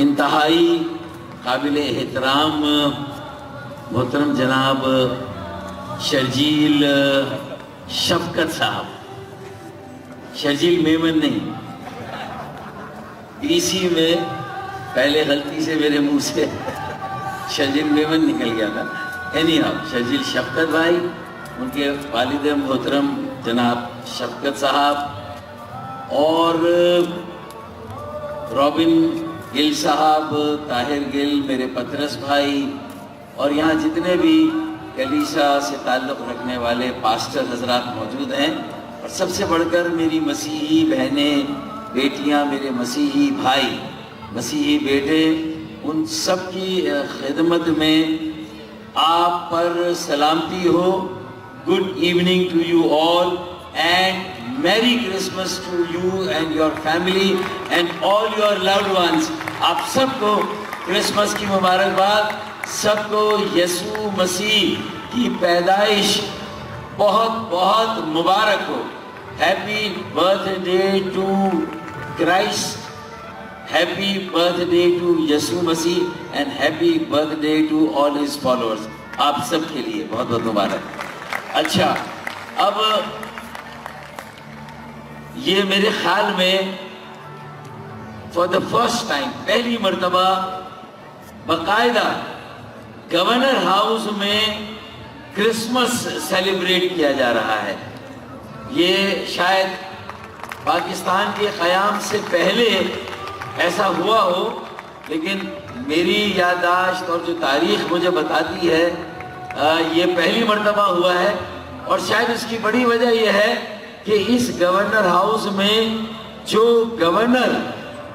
انتہائی قابل احترام محترم جناب شرجیل شفقت صاحب، شرجیل میمن نہیں، اسی میں پہلے غلطی سے میرے منہ سے شرجیل میمن نکل گیا تھا. شرجیل شفقت بھائی، ان کے والد محترم جناب شفقت صاحب، اور رابن گل صاحب، طاہر گل، میرے پترس بھائی، اور یہاں جتنے بھی کلیسا سے تعلق رکھنے والے پاسٹر حضرات موجود ہیں، اور سب سے بڑھ کر میری مسیحی بہنیں، بیٹیاں، میرے مسیحی بھائی، مسیحی بیٹے، ان سب کی خدمت میں آپ پر سلامتی ہو. Good evening to you all and merry Christmas to you and your family and all your loved ones. آپ سب کو کرسمس کی مبارکباد، سب کو یسوع مسیح کی پیدائش بہت بہت مبارک ہو. Happy birthday to Christ, happy birthday to یسوع مسیح and happy birthday to all his followers. آپ سب کے لیے بہت بہت مبارک. اچھا، اب یہ میرے خیال میں فار دا فرسٹ ٹائم، پہلی مرتبہ باقاعدہ گورنر ہاؤس میں کرسمس سیلیبریٹ کیا جا رہا ہے. یہ شاید پاکستان کے قیام سے پہلے ایسا ہوا ہو، لیکن میری یادداشت اور جو تاریخ مجھے بتاتی ہے یہ پہلی مرتبہ ہوا ہے. اور شاید اس کی بڑی وجہ یہ ہے کہ اس گورنر ہاؤس میں جو گورنر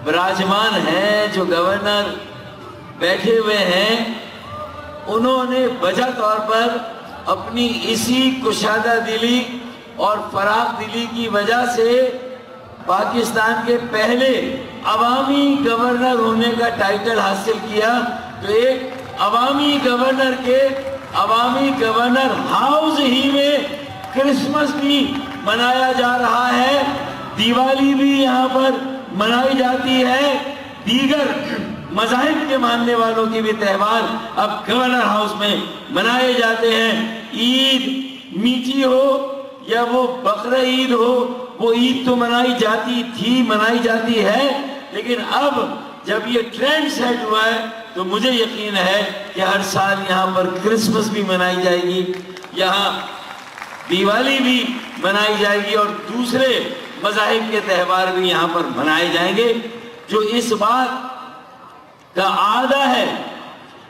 براجمان ہیں، جو گورنر بیٹھے ہوئے ہیں، انہوں نے بجا طور پر اپنی اسی کشادہ دلی اور فراخ دلی کی وجہ سے پاکستان کے پہلے عوامی گورنر ہونے کا ٹائٹل حاصل کیا. تو ایک عوامی گورنر کے عوامی گورنر ہاؤس ہی میں کرسمس بھی منایا جا رہا ہے، دیوالی بھی یہاں پر منائی جاتی ہے، دیگر مذاہب کے ماننے والوں کی بھی تہوار اب گورنر ہاؤس میں منائے جاتے ہیں. عید میٹھی ہو یا وہ بقرہ عید ہو، وہ عید تو منائی جاتی تھی، منائی جاتی ہے، لیکن اب جب یہ ٹرینڈ سیٹ ہوا ہے تو مجھے یقین ہے کہ ہر سال یہاں پر کرسمس بھی منائی جائے گی، یہاں دیوالی بھی منائی جائے گی، اور دوسرے مذاہب کے تہوار بھی یہاں پر منائے جائیں گے. جو اس بات کا عادہ ہے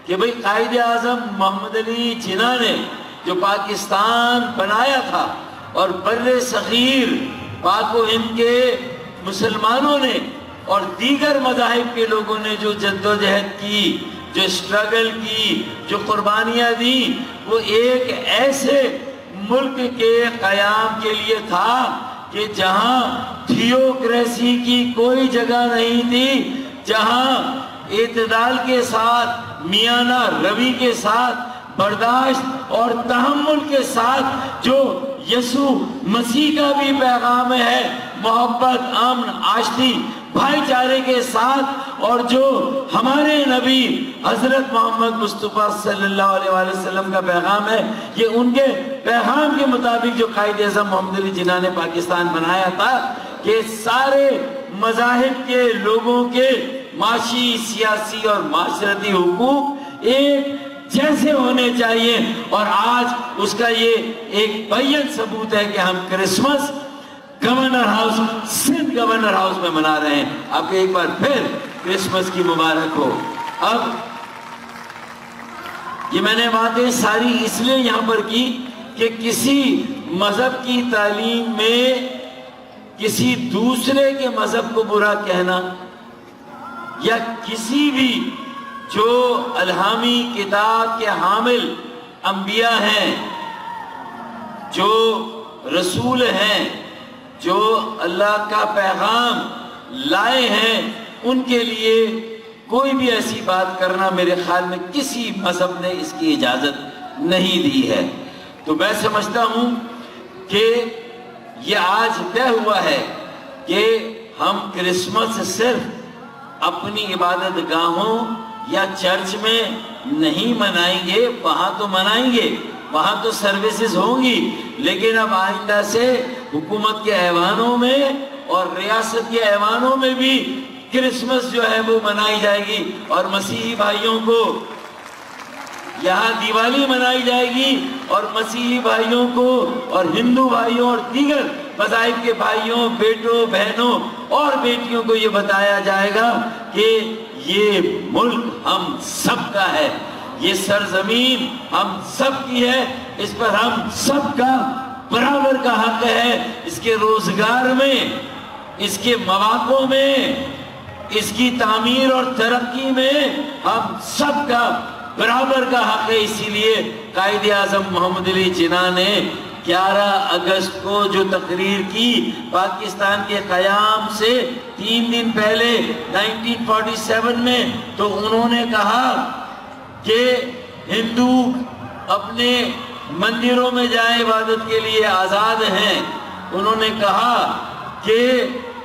کہ بھئی قائد اعظم محمد علی جناح نے جو پاکستان بنایا تھا اور بر صغیر پاک و ہند کے مسلمانوں نے اور دیگر مذاہب کے لوگوں نے جو جدوجہد کی، جو اسٹرگل کی، جو قربانیاں دی، وہ ایک ایسے ملک کے قیام کے لیے تھا کہ جہاں تھیوکریسی کی کوئی جگہ نہیں تھی، جہاں اعتدال کے ساتھ، میانہ روی کے ساتھ، برداشت اور تحمل کے ساتھ جو یسوع مسیح کا بھی پیغام ہے، محبت، امن، آشتی، بھائی چارے کے ساتھ، اور جو ہمارے نبی حضرت محمد مصطفیٰ صلی اللہ علیہ وآلہ وسلم کا پیغام ہے، یہ ان کے پیغام کے مطابق جو قائد اعظم محمد علی جناح نے پاکستان بنایا تھا کہ سارے مذاہب کے لوگوں کے معاشی، سیاسی اور معاشرتی حقوق ایک جیسے ہونے چاہیے. اور آج اس کا یہ ایک بیان ثبوت ہے کہ ہم Christmas governor house, Sindh governor house میں منا رہے ہیں. آپ کو ایک بار پھر کرسمس کی مبارک ہو. اب یہ میں نے باتیں ساری اس لیے یہاں پر کی کہ کسی مذہب کی تعلیم میں کسی دوسرے کے مذہب کو برا کہنا، یا کسی بھی جو الہامی کتاب کے حامل انبیاء ہیں، جو رسول ہیں، جو اللہ کا پیغام لائے ہیں، ان کے لیے کوئی بھی ایسی بات کرنا میرے خیال میں کسی مذہب نے اس کی اجازت نہیں دی ہے. تو میں سمجھتا ہوں کہ یہ آج طے ہوا ہے کہ ہم کرسمس صرف اپنی عبادت گاہوں یا چرچ میں نہیں منائیں گے، وہاں تو منائیں گے، وہاں تو سروسز ہوں گی، لیکن اب آئندہ سے حکومت کے ایوانوں میں اور ریاست کے ایوانوں میں بھی کرسمس جو ہے وہ منائی جائے گی، اور مسیحی بھائیوں کو یہاں دیوالی منائی جائے گی، اور مسیحی بھائیوں کو اور ہندو بھائیوں اور دیگر مذاہب کے بھائیوں، بیٹوں، بہنوں اور بیٹیوں کو یہ بتایا جائے گا کہ یہ ملک ہم سب کا ہے، یہ سرزمین ہم سب کی ہے، اس پر ہم سب کا برابر کا حق ہے، اس کے روزگار میں، اس کے مواقع میں، اس کی تعمیر اور ترقی میں ہم سب کا برابر کا حق ہے۔ اسی لیے قائد اعظم محمد علی جناح نے 11 اگست کو جو تقریر کی پاکستان کے قیام سے 3 دن پہلے 1947 میں، تو انہوں نے کہا کہ ہندو اپنے مندروں میں جائیں عبادت کے لیے آزاد ہیں، انہوں نے کہا کہ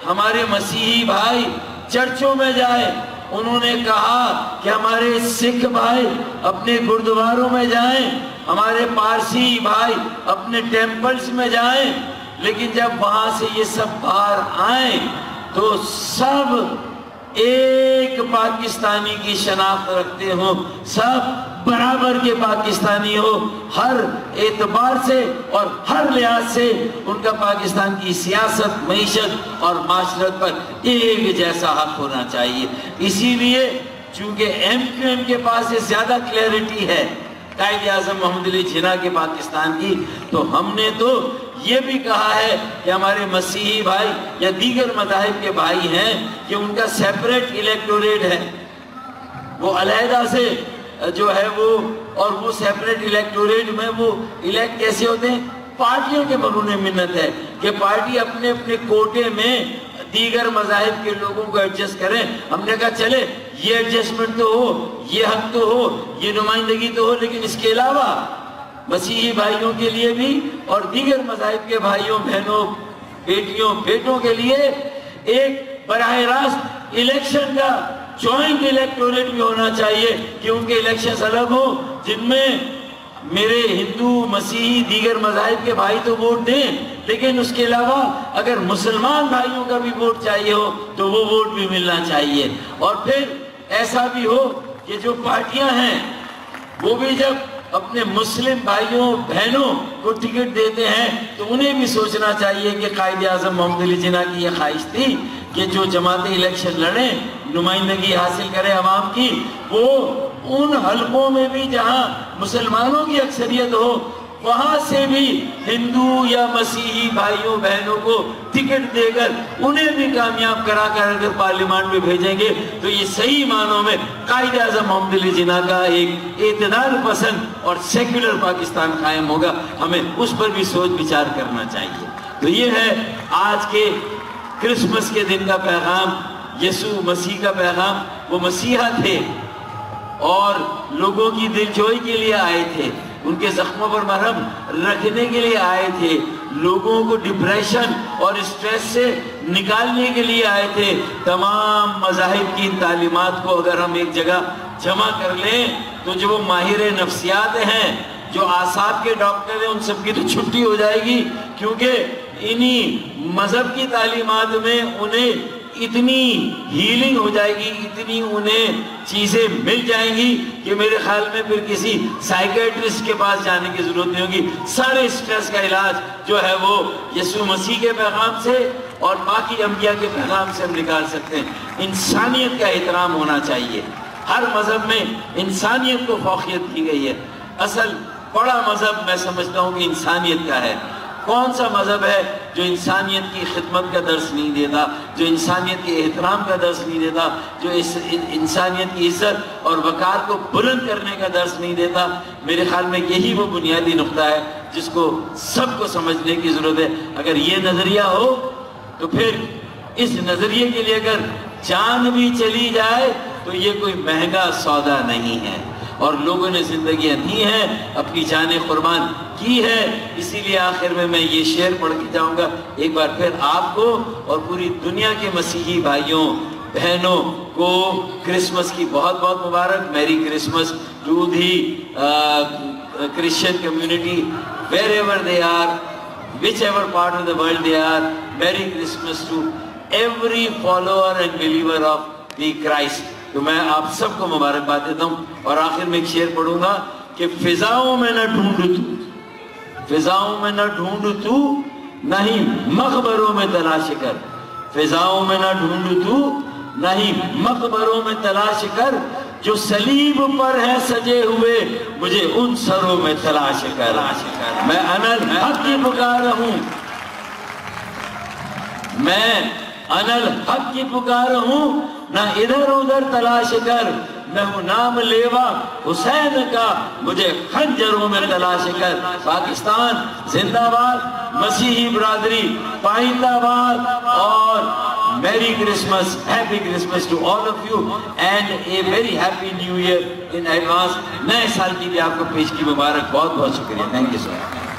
ہمارے مسیحی بھائی چرچوں میں جائیں، انہوں نے کہا کہ ہمارے سکھ بھائی اپنے گردواروں میں جائیں، ہمارے پارسی بھائی اپنے ٹیمپلز میں جائیں، لیکن جب وہاں سے یہ سب باہر آئیں تو سب ایک پاکستانی کی شناخت رکھتے ہوں، سب برابر کے پاکستانی ہو، ہر اعتبار سے اور ہر لحاظ سے ان کا پاکستان کی سیاست، معیشت اور معاشرت پر ایک جیسا حق ہونا چاہیے۔ اسی لیے چونکہ ایم کیو ایم کے پاس یہ زیادہ کلیئرٹی ہے قائد اعظم محمد علی جناح کے پاکستان کی، تو ہم نے تو یہ بھی کہا ہے کہ ہمارے مسیحی بھائی یا دیگر مذاہب کے بھائی ہیں کہ ان کا سیپریٹ الیکٹوریٹ ہے، وہ علیحدہ سے جو ہے وہ، اور وہ سیپریٹ الیکٹوریٹ میں وہ الیکٹ کیسے ہوتے ہیں؟ پارٹیوں کے مرہون منت ہے کہ پارٹی اپنے اپنے کوٹے میں دیگر مذاہب کے لوگوں کو ایڈجسٹ کریں۔ ہم نے کہا چلے یہ ایڈجسٹمنٹ تو ہو، یہ حق تو ہو، یہ نمائندگی تو ہو، لیکن اس کے علاوہ مسیحی بھائیوں کے لیے بھی اور دیگر مذاہب کے بھائیوں، بہنوں، بیٹیوں، بیٹوں کے لیے ایک براہ راست الیکشن کا جوائنٹ الیکٹوریٹ بھی ہونا چاہیے کہ ان کے الیکشنز الگ ہوں، جن میں میرے ہندو، مسیحی، دیگر مذاہب کے بھائی تو ووٹ دیں، لیکن اس کے علاوہ اگر مسلمان بھائیوں کا بھی ووٹ چاہیے ہو تو وہ ووٹ بھی ملنا چاہیے۔ اور پھر ایسا بھی ہو کہ جو پارٹیاں ہیں وہ بھی جب اپنے مسلم بھائیوں بہنوں کو ٹکٹ دیتے ہیں تو انہیں بھی سوچنا چاہیے کہ قائد اعظم محمد علی جناح کی یہ خواہش تھی کہ جو جماعتیں الیکشن لڑیں، نمائندگی حاصل کریں عوام کی، وہ ان حلقوں میں بھی جہاں مسلمانوں کی اکثریت ہو، وہاں سے بھی ہندو یا مسیحی بھائیوں بہنوں کو ٹکٹ دے کر انہیں بھی کامیاب کرا کر اگر پارلیمان میں بھیجیں گے تو یہ صحیح معنوں میں قائد اعظم محمد علی جناح کا ایک اعتدال پسند اور سیکولر پاکستان قائم ہوگا۔ ہمیں اس پر بھی سوچ بچار کرنا چاہیے۔ تو یہ ہے آج کے کرسمس کے دن کا پیغام، یسوع مسیح کا پیغام۔ وہ مسیحا تھے اور لوگوں کی دلجوئی کے لیے آئے تھے، ان کے زخموں پر مرہم رکھنے کے لیے آئے تھے، لوگوں کو ڈپریشن اور اسٹریس سے نکالنے کے لیے آئے تھے۔ تمام مذاہب کی تعلیمات کو اگر ہم ایک جگہ جمع کر لیں تو جو وہ ماہر نفسیات ہیں، جو اعصاب کے ڈاکٹر ہیں، ان سب کی تو چھٹی ہو جائے گی، کیونکہ انہی مذہب کی تعلیمات میں انہیں اتنی ہیلنگ ہو جائے گی، اتنی انہیں چیزیں مل جائیں گی کہ میرے خیال میں پھر کسی سائیکیٹرسٹ کے پاس جانے کی ضرورت نہیں ہوگی۔ سارے اسٹریس کا علاج جو ہے وہ یسوع مسیح کے پیغام سے اور باقی انبیاء کے پیغام سے ہم نکال سکتے ہیں۔ انسانیت کا احترام ہونا چاہیے۔ ہر مذہب میں انسانیت کو فوقیت دی گئی ہے۔ اصل بڑا مذہب میں سمجھتا ہوں کہ انسانیت کا ہے۔ کون سا مذہب ہے جو انسانیت کی خدمت کا درس نہیں دیتا، جو انسانیت کے احترام کا درس نہیں دیتا، جو انسانیت کی عزت اور وقار کو بلند کرنے کا درس نہیں دیتا؟ میرے خیال میں یہی وہ بنیادی نقطہ ہے جس کو سب کو سمجھنے کی ضرورت ہے۔ اگر یہ نظریہ ہو تو پھر اس نظریے کے لیے اگر جان بھی چلی جائے تو یہ کوئی مہنگا سودا نہیں ہے، اور لوگوں نے زندگیاں دی ہیں، اپنی جانیں قربان کی ہے۔ اسی لیے آخر میں یہ شعر پڑھ کے جاؤں گا ایک بار پھر آپ کو اور پوری دنیا کے مسیحی بھائیوں بہنوں کو کرسمس کی بہت بہت مبارک. Merry Christmas to the Christian community wherever they are, whichever part of the world they are. Merry Christmas to every follower and believer of the Christ. تو میں آپ سب کو مبارکباد دیتا ہوں. اور آخر میں ایک شعر پڑھوں گا کہ فضاؤں میں نہ ڈھونڈ تو، فضاؤں میں نہ ڈھونڈ تو، نہیں مقبروں میں تلاش کر. فضاؤں میں نہ ڈھونڈ تو، نہیں مقبروں میں تلاش کر. جو صلیب پر ہے سجے ہوئے، مجھے ان سروں میں تلاش کر. میں انا الحق کی پکار ہوں، میں انا الحق کی پکار ہوں، نہ ادھر ادھر تلاش کر. میں ہوں نام لیوا حسین کا، مجھے خنجروں میں تلاش کر. پاکستان زندہ باد، مسیحی برادری پائندہ آباد. اور merry Christmas, happy Christmas to all of you and a very happy new year in advance. نئے سال کی بھی آپ کو پیش کی مبارک. بہت بہت شکریہ. Thank you so much.